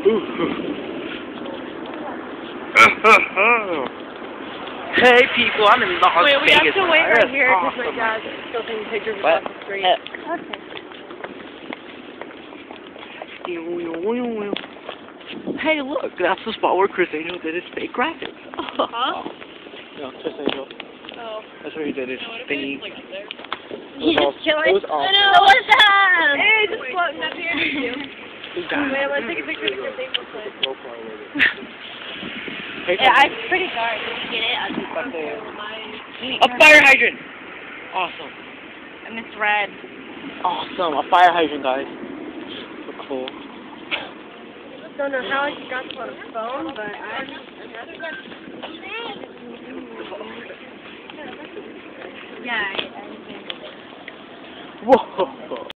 Hey people, I'm in Las Wait, we Vegas. have to wait right here because Awesome. my dad's still taking pictures of What? us on the street. Okay. Hey, look, that's the spot where Chris Angel did his fake graphics. Huh? No, Chris Angel. Oh. That's where he did his thingy. Like up there. He's just chilling. It was awesome. So what's up? Hey, just floating up here. Wait, I'm gonna take a picture of the Chris Angel place. Yeah, it's pretty dark. Did you get it? A fire hydrant! Awesome. And it's red. Awesome, a fire hydrant, guys. So cool. Don't know how you got this on a phone, but yeah. Whoa!